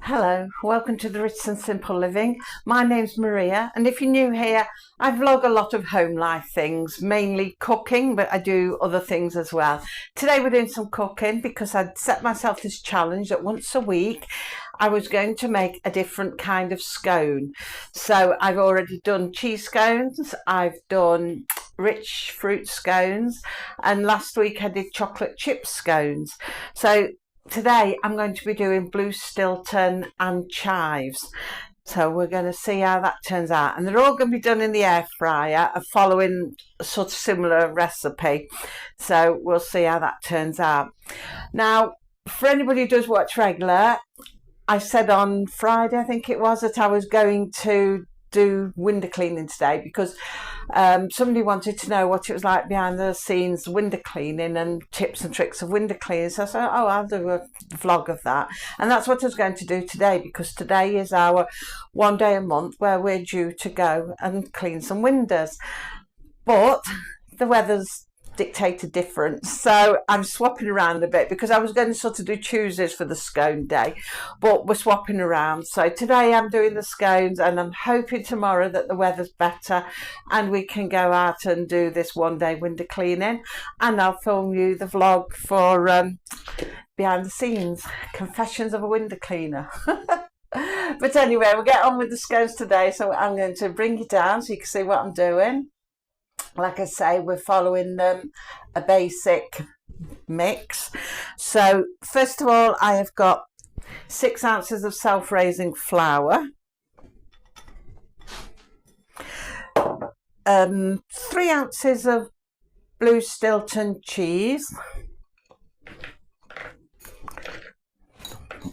Hello, welcome to the Rich and Simple Living. My name's Maria, and if you're new here, I vlog a lot of home life things, mainly cooking, but I do other things as well. Today we're doing some cooking because I'd set myself this challenge that once a week I was going to make a different kind of scone. So I've already done cheese scones, I've done rich fruit scones, and last week I did chocolate chip scones. So today I'm going to be doing Blue Stilton and chives. So we're going to see how that turns out. And they're all going to be done in the air fryer, following a sort of similar recipe. So we'll see how that turns out. Now, for anybody who does watch regular, I said on Friday, I think it was, that I was going to do window cleaning today because somebody wanted to know what it was like behind the scenes window cleaning and tips and tricks of window cleaning. So I said, oh, I'll do a vlog of that. And that's what I was going to do today, because today is our one day a month where we're due to go and clean some windows. But the weather's dictated different, so I'm swapping around a bit because I was going to sort of do Tuesdays for the scone day, but we're swapping around. So today I'm doing the scones, and I'm hoping tomorrow that the weather's better and we can go out and do this one day window cleaning, and I'll film you the vlog for behind the scenes, confessions of a window cleaner. But anyway, we'll get on with the scones today. So I'm going to bring you down so you can see what I'm doing. Like I say, we're following a basic mix. So first of all, I have got 6 ounces of self-raising flour, 3 ounces of Blue Stilton cheese,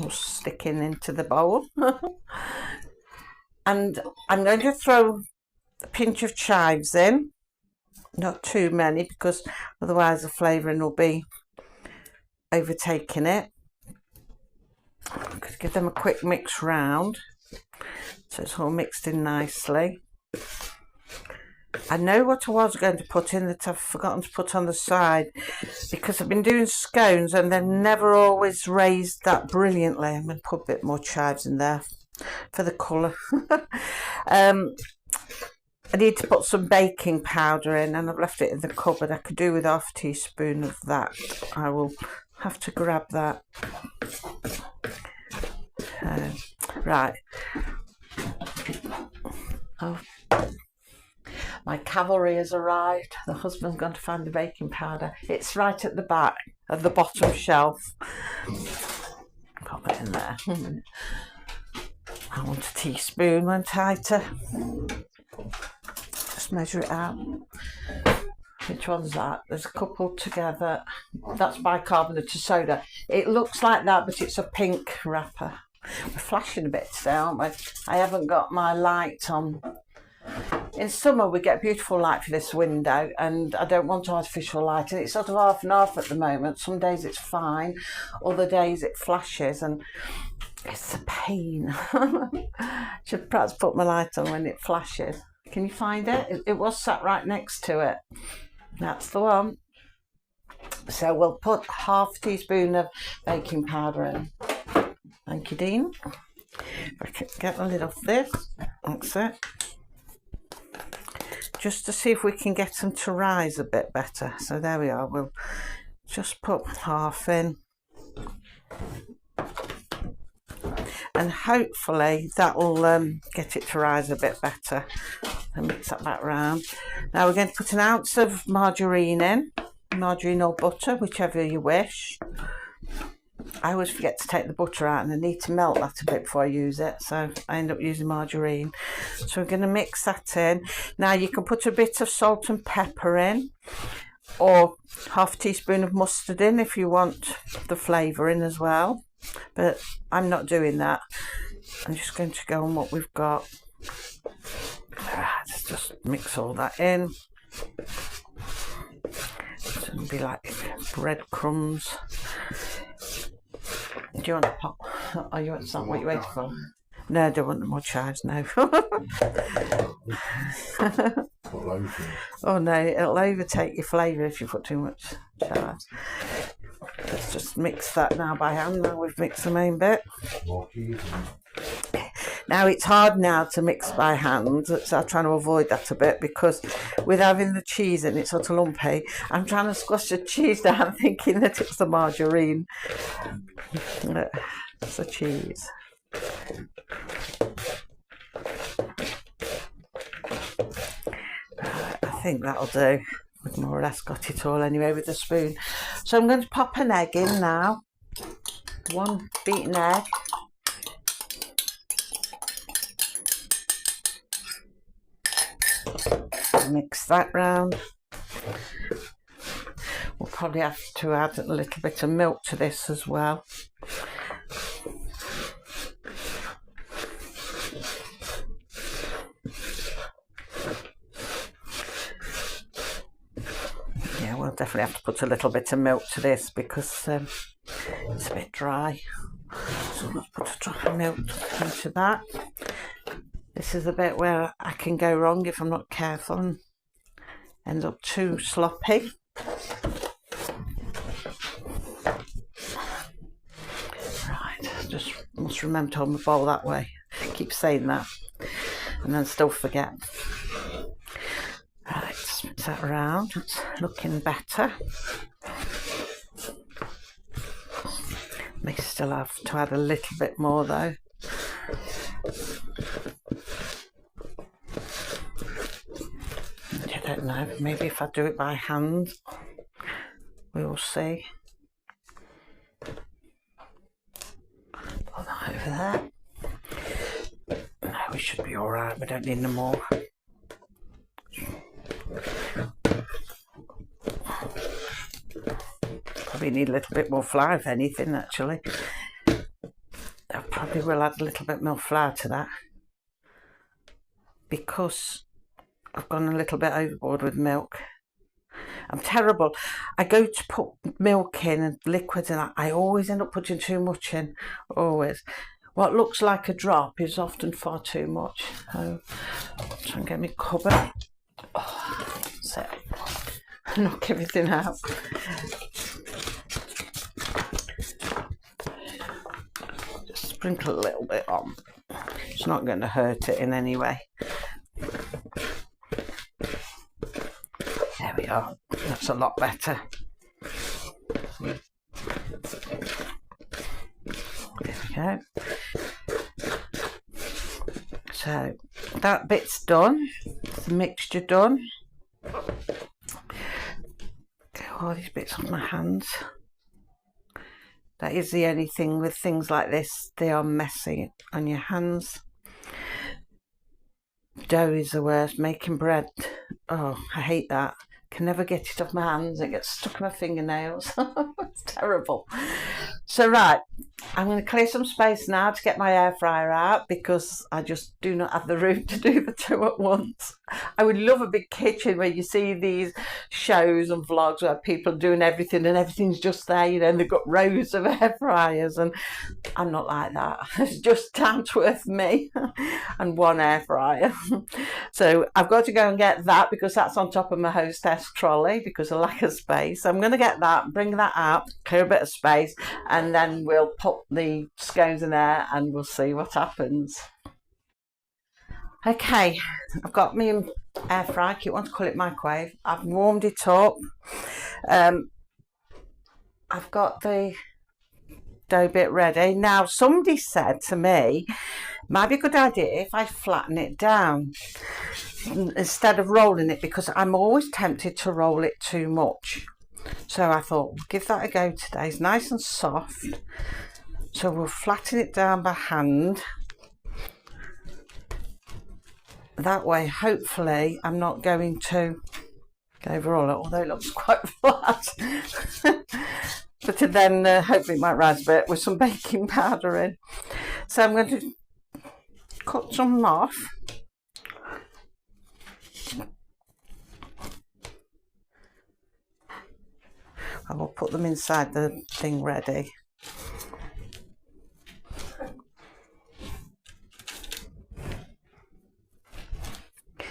all sticking into the bowl, and I'm going to throw a pinch of chives in. Not too many, because otherwise the flavouring will be overtaking it. I'm going to give them a quick mix round so it's all mixed in nicely. I know what I was going to put in that I've forgotten to put on the side, because I've been doing scones and they've never always raised that brilliantly. I'm going to put a bit more chives in there for the colour. I need to put some baking powder in, and I've left it in the cupboard. I could do with half a teaspoon of that. I will have to grab that. Right. Oh, my cavalry has arrived. The husband's gone to find the baking powder. It's right at the back of the bottom shelf. Pop it in there. I want a teaspoon, won't I, to just measure it out. Which one's that? There's a couple together. That's bicarbonate of soda. It looks like that, but it's a pink wrapper. We're flashing a bit today, aren't we? I haven't got my light on. In summer we get beautiful light for this window, and I don't want artificial light, and it's sort of half and half at the moment. Some days it's fine, other days it flashes, and it's a pain. Should perhaps put my light on when it flashes. Can you find it? It was sat right next to it. That's the one. So we'll put half a teaspoon of baking powder in. Thank you, Dean. If I can get the lid off this. That's it. Just to see if we can get them to rise a bit better. So there we are. We'll just put half in. And hopefully that will get it to rise a bit better. And mix that back round. Now we're going to put an ounce of margarine in. Margarine or butter, whichever you wish. I always forget to take the butter out, and I need to melt that a bit before I use it, so I end up using margarine. So we're going to mix that in. Now you can put a bit of salt and pepper in, or half a teaspoon of mustard in if you want the flavour in as well, but I'm not doing that. I'm just going to go on what we've got. Let's just mix all that in. It's going to be like breadcrumbs. Do you want to pop? Oh, you want something? What are you waiting for? No, I don't want more chives, no. Oh no, it'll overtake your flavour if you put too much chives. Let's just mix that now by hand. Now we've mixed the main bit. Now it's hard now to mix by hand, so I'm trying to avoid that a bit, because with having the cheese in it sort of lumpy, I'm trying to squash the cheese down thinking that it's the margarine. It's the cheese. I think that'll do. We've more or less got it all anyway with the spoon. So I'm going to pop an egg in now. One beaten egg. Mix that round. We'll probably have to add a little bit of milk to this as well. Yeah, we'll definitely have to put a little bit of milk to this because it's a bit dry. So let's put a drop of milk into that. This is the bit where I can go wrong if I'm not careful and end up too sloppy. Right, just must remember to hold my bowl that way. I keep saying that and then still forget. Right, switch that around. It's looking better. May still have to add a little bit more though. I don't know, maybe if I do it by hand, we will see. Put that over there. No, we should be alright, we don't need no more. Probably need a little bit more flour if anything, actually. I probably will add a little bit more flour to that, because I've gone a little bit overboard with milk. I'm terrible. I go to put milk in and liquids and I always end up putting too much in. Always. What looks like a drop is often far too much. So I'll try and get my cupboard. Oh, that's it. Knock everything out. Just sprinkle a little bit on. It's not going to hurt it in any way. There we are. That's a lot better. There we go. So that bit's done. The mixture done. Get all these bits off my hands. That is the only thing with things like this, they are messy on your hands. Dough is the worst. Making bread, oh, I hate that. Can never get it off my hands. It gets stuck in my fingernails. It's terrible. So right, I'm going to clear some space now to get my air fryer out, because I just do not have the room to do the two at once. I would love a big kitchen where you see these shows and vlogs where people are doing everything and everything's just there, you know, and they've got rows of air fryers, and I'm not like that. It's just down to earth me and one air fryer. So I've got to go and get that, because that's on top of my hostess trolley because of lack of space. So I'm going to get that, bring that out, clear a bit of space, and then we'll put the scones in there and we'll see what happens. Okay, I've got my air fryer, you want to call it microwave. I've warmed it up. I've got the dough bit ready. Now, somebody said to me, might be a good idea if I flatten it down instead of rolling it, because I'm always tempted to roll it too much. So I thought, we'll give that a go today. It's nice and soft. So we'll flatten it down by hand. That way, hopefully, I'm not going to overroll it, although it looks quite flat. But then hopefully it might rise a bit with some baking powder in. So I'm going to cut some off. I will put them inside the thing ready.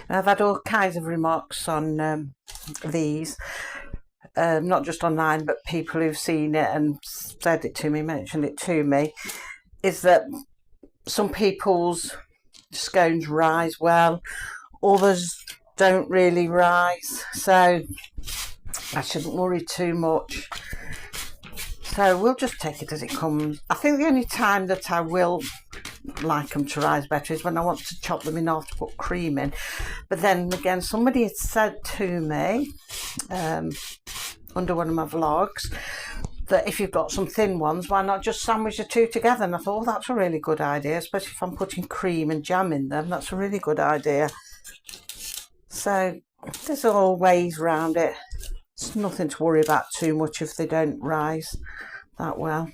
Now, I've had all kinds of remarks on these. not just online, but people who've seen it and said it to me, mentioned it to me, is that some people's scones rise well, others don't really rise, so I shouldn't worry too much. So we'll just take it as it comes. I think the only time that I will like them to rise better is when I want to chop them in half to put cream in. But then again, somebody had said to me under one of my vlogs that if you've got some thin ones, why not just sandwich the two together? And I thought, oh, that's a really good idea, especially if I'm putting cream and jam in them. That's a really good idea. So there's all ways around it. It's nothing to worry about too much if they don't rise that well.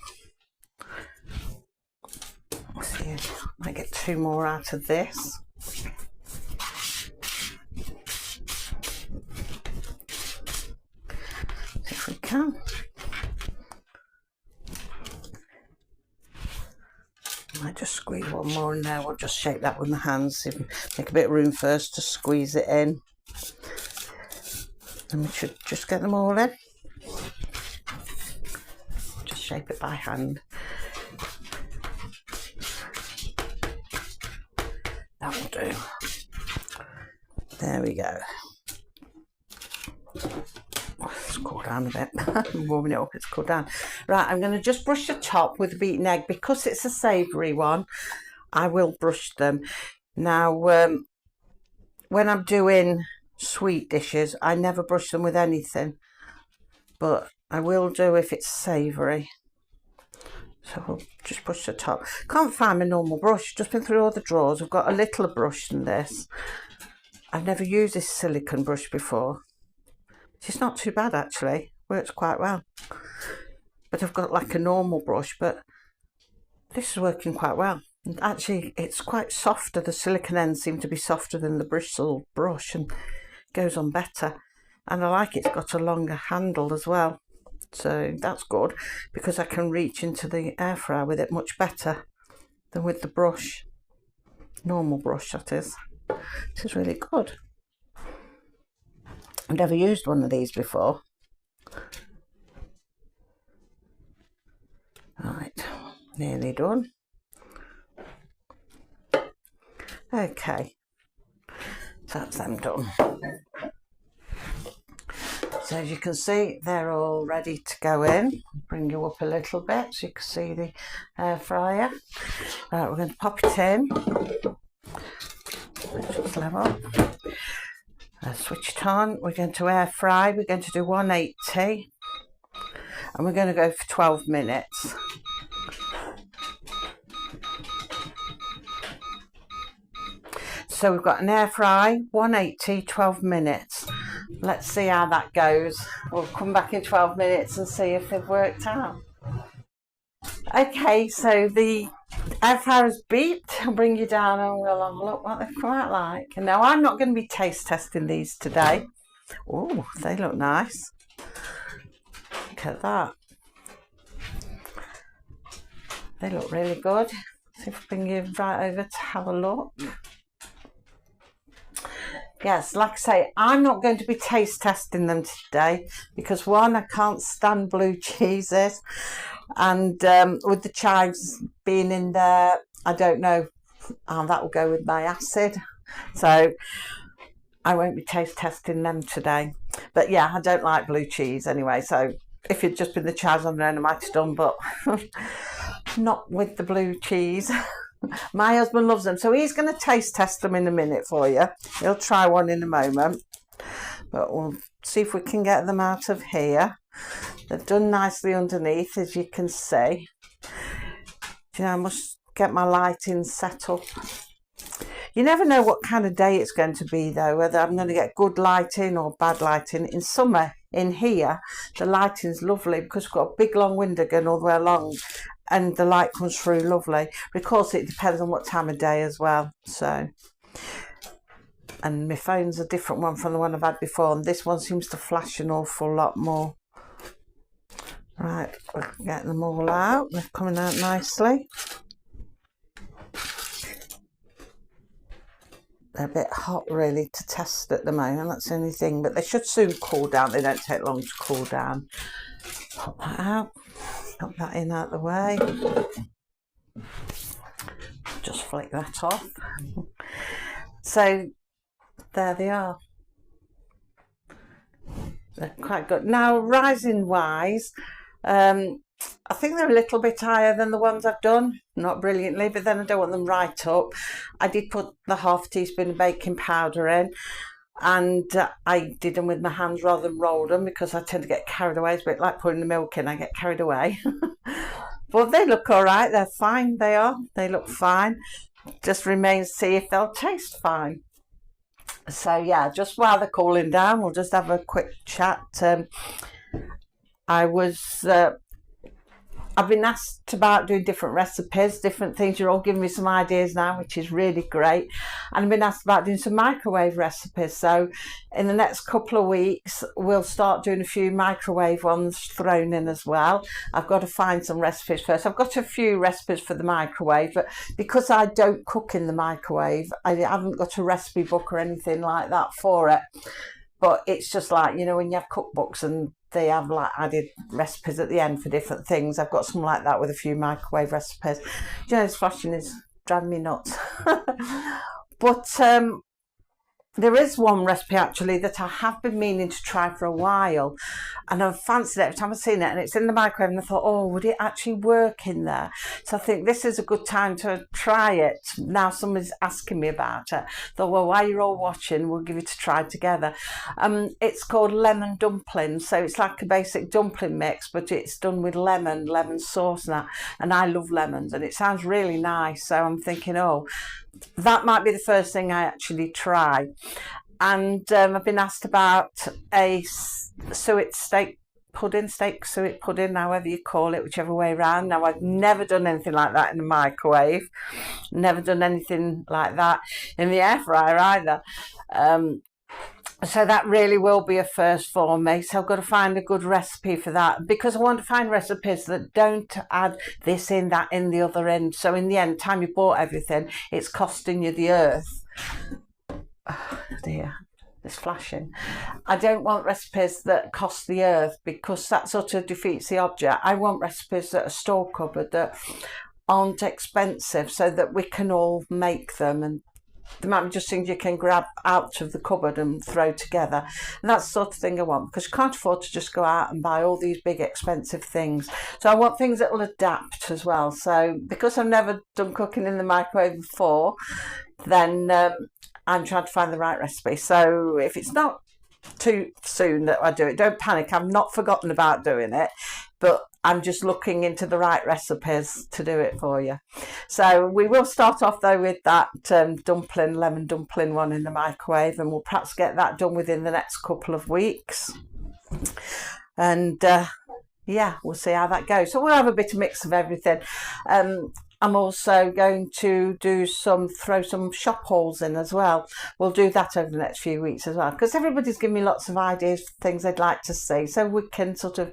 Let's see, I might get 2 more out of this. See if we can. Might just squeeze one more in there. We'll just shake that with my hands. Make a bit of room first to squeeze it in. And we should just get them all in. Just shape it by hand. That will do. There we go. It's cooled down a bit. I'm warming it up, it's cooled down. Right, I'm going to just brush the top with a beaten egg. Because it's a savoury one, I will brush them. Now, when I'm doing sweet dishes, I never brush them with anything, but I will do if it's savoury. So we'll just brush the top. Can't find my normal brush, just been through all the drawers. I've got a littler brush than this. I've never used this silicone brush before. It's not too bad actually, works quite well. But I've got like a normal brush, but this is working quite well. And actually it's quite softer, the silicone ends seem to be softer than the bristle brush and goes on better. And I like it's got a longer handle as well. So that's good because I can reach into the air fryer with it much better than with the brush. Normal brush, that is. This is really good. I've never used one of these before. Right, nearly done. Okay, so that's them done. So as you can see, they're all ready to go in. Bring you up a little bit so you can see the air fryer. Right, we're going to pop it in. Just level. Switch it on. We're going to air fry. We're going to do 180. And we're going to go for 12 minutes. So we've got an air fry, 180, 12 minutes. Let's see how that goes. We'll come back in 12 minutes and see if they've worked out. Okay, so the air fryer's beeped. I'll bring you down and we'll have a look what they've come out like. And now I'm not going to be taste testing these today. Oh, they look nice. Look at that. They look really good. See if I can bring you right over to have a look. Yes, like I say, I'm not going to be taste testing them today because one, I can't stand blue cheeses, and with the chives being in there, I don't know how that will go with my acid, so I won't be taste testing them today. But yeah, I don't like blue cheese anyway, so if it'd just been the chives on their own I might have done, but not with the blue cheese. My husband loves them, so he's going to taste test them in a minute for you. He'll try one in a moment, but we'll see if we can get them out of here. They've done nicely underneath, as you can see. You know, I must get my lighting set up. You never know what kind of day it's going to be though, whether I'm going to get good lighting or bad lighting. In summer in here, the lighting's lovely because we've got a big long window going all the way along, and the light comes through lovely. Of course, it depends on what time of day as well. So, and my phone's a different one from the one I've had before, and this one seems to flash an awful lot more. Right, we're getting them all out. They're coming out nicely. They're a bit hot really to test at the moment, that's the only thing, but they should soon cool down. They don't take long to cool down. Pop that out, put that in out the way. Just flick that off. So there they are. They're quite good. Now, rising wise, I think they're a little bit higher than the ones I've done, not brilliantly, but then I don't want them right up. I did put the half teaspoon of baking powder in, and I did them with my hands rather than roll them because I tend to get carried away. It's a bit like putting the milk in, I get carried away. But they look all right, they're fine, they look fine. Just remains to see if they'll taste fine. So yeah, just while they're cooling down, we'll just have a quick chat. I've been asked about doing different recipes, different things. You're all giving me some ideas now, which is really great. And I've been asked about doing some microwave recipes. So in the next couple of weeks, we'll start doing a few microwave ones thrown in as well. I've got to find some recipes first. I've got a few recipes for the microwave, but because I don't cook in the microwave, I haven't got a recipe book or anything like that for it. But it's just like, you know, when you have cookbooks and they have like added recipes at the end for different things. I've got something like that with a few microwave recipes. You know, this flashing is driving me nuts. But there is one recipe actually that I have been meaning to try for a while, and I've fancied it every time I've seen it, and it's in the microwave, and I thought, oh, would it actually work in there? So I think this is a good time to try it. Now somebody's asking me about it. So, well, while you're all watching, we'll give it a try together. It's called lemon dumplings, so it's like a basic dumpling mix, but it's done with lemon sauce and that, and I love lemons, and it sounds really nice. So I'm thinking, oh, that might be the first thing I actually try. And I've been asked about a suet steak pudding, however you call it, whichever way around. Now, I've never done anything like that in the microwave, never done anything like that in the air fryer either. So that really will be a first for me. So I've got to find a good recipe for that, because I want to find recipes that don't add this in, that in, the other in. So in the end, time you bought everything, it's costing you the earth. Oh dear, it's flashing. I don't want recipes that cost the earth, because that sort of defeats the object. I want recipes that are store cupboard, that aren't expensive, so that we can all make them, and there might be just things you can grab out of the cupboard and throw together. And that's the sort of thing I want, because you can't afford to just go out and buy all these big expensive things. So I want things that will adapt as well. So because I've never done cooking in the microwave before, then I'm trying to find the right recipe. So if it's not too soon that I do it, don't panic. I've not forgotten about doing it, but I'm just looking into the right recipes to do it for you. So we will start off though with that lemon dumpling one in the microwave, and we'll perhaps get that done within the next couple of weeks. And yeah, we'll see how that goes. So we'll have a bit of mix of everything. I'm also going to throw some shop hauls in as well. We'll do that over the next few weeks as well, because everybody's giving me lots of ideas for things they'd like to see, so we can sort of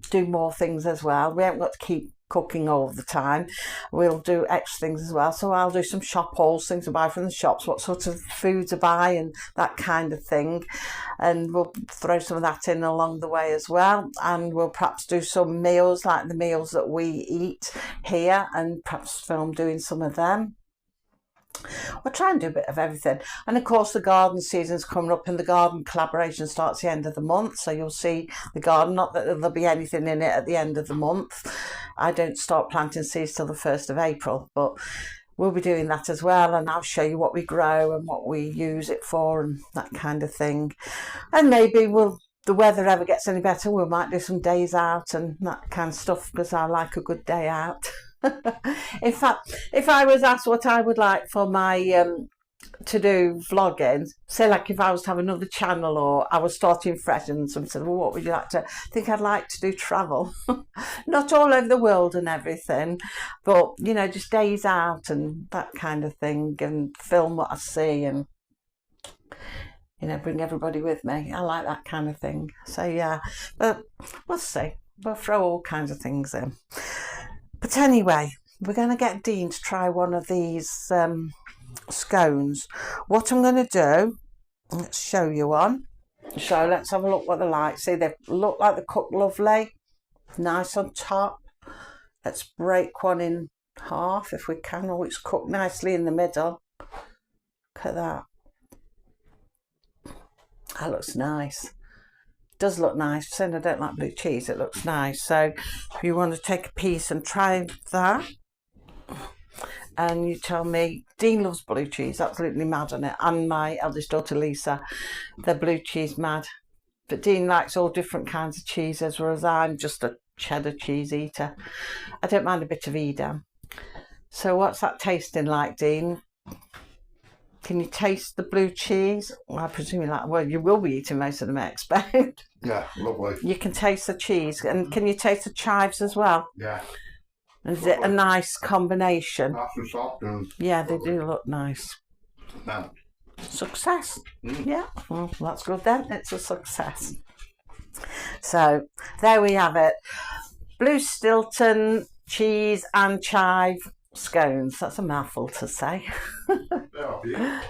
do more things as well. We haven't got to keep cooking all the time. We'll do extra things as well. So I'll do some shop hauls, things I buy from the shops, what sort of foods I buy and that kind of thing, and we'll throw some of that in along the way as well. And we'll perhaps do some meals, like the meals that we eat here, and perhaps film doing some of them. We'll try and do a bit of everything. And of course the garden season's coming up, and the garden collaboration starts the end of the month, so you'll see the garden, not that there'll be anything in it at the end of the month. I don't start planting seeds till the 1st of April, but we'll be doing that as well, and I'll show you what we grow and what we use it for and that kind of thing. And maybe the weather ever gets any better, we might do some days out and that kind of stuff, because I like a good day out. In fact, if I was asked what I would like for my to do vlogging, say like if I was to have another channel or I was starting fresh, and someone said, well, what would you like to? I think I'd like to do travel. Not all over the world and everything, but you know, just days out and that kind of thing, and film what I see, and you know, bring everybody with me. I like that kind of thing. So yeah, but we'll see. We'll throw all kinds of things in. But anyway, we're going to get Dean to try one of these scones. What I'm going to do, let's show you one. So let's have a look what they're like. See, they look like they're cooked lovely, nice on top. Let's break one in half if we can. Oh, it's cooked nicely in the middle. Look at that. That looks nice. It does look nice. Saying I don't like blue cheese, it looks nice. So if you want to take a piece and try that, and you tell me, Dean loves blue cheese, absolutely mad on it, and my eldest daughter Lisa, they're blue cheese mad. But Dean likes all different kinds of cheeses, whereas I'm just a cheddar cheese eater. I don't mind a bit of Edam. So what's that tasting like, Dean? Can you taste the blue cheese? Well, I presume you like, well, you will be eating most of them, I expect. Yeah, lovely. You can taste the cheese, and can you taste the chives as well? Yeah. Is it a nice combination? Nice and soft and Yeah, they do look nice. no. Success. Yeah, well, that's good then. It's a success. So there we have it. Blue Stilton cheese and chive scones. That's a mouthful to say. Yeah.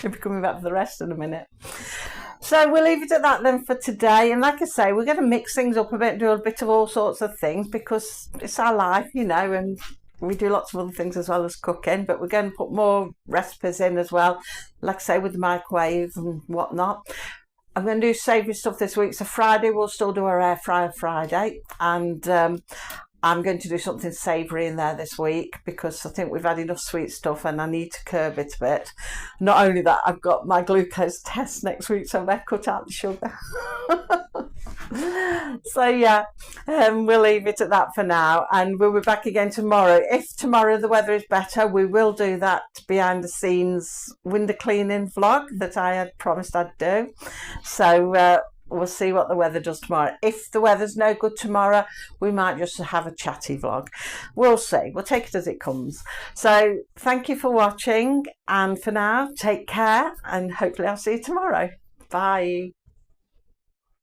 We'll be coming back for the rest in a minute. So we'll leave it at that then for today. And like I say, we're going to mix things up a bit and do a bit of all sorts of things because it's our life, you know, and we do lots of other things as well as cooking, but we're going to put more recipes in as well, like I say, with the microwave and whatnot. I'm going to do savoury stuff this week. So Friday, we'll still do our air fryer Friday. And I'm going to do something savoury in there this week because I think we've had enough sweet stuff and I need to curb it a bit. Not only that, I've got my glucose test next week, so I better cut out the sugar. So yeah, we'll leave it at that for now, and we'll be back again tomorrow. If tomorrow the weather is better, we will do that behind the scenes window cleaning vlog that I had promised I'd do. So we'll see what the weather does tomorrow. If the weather's no good tomorrow, we might just have a chatty vlog. We'll see. We'll take it as it comes. So thank you for watching, and for now, take care, and hopefully I'll see you tomorrow. Bye.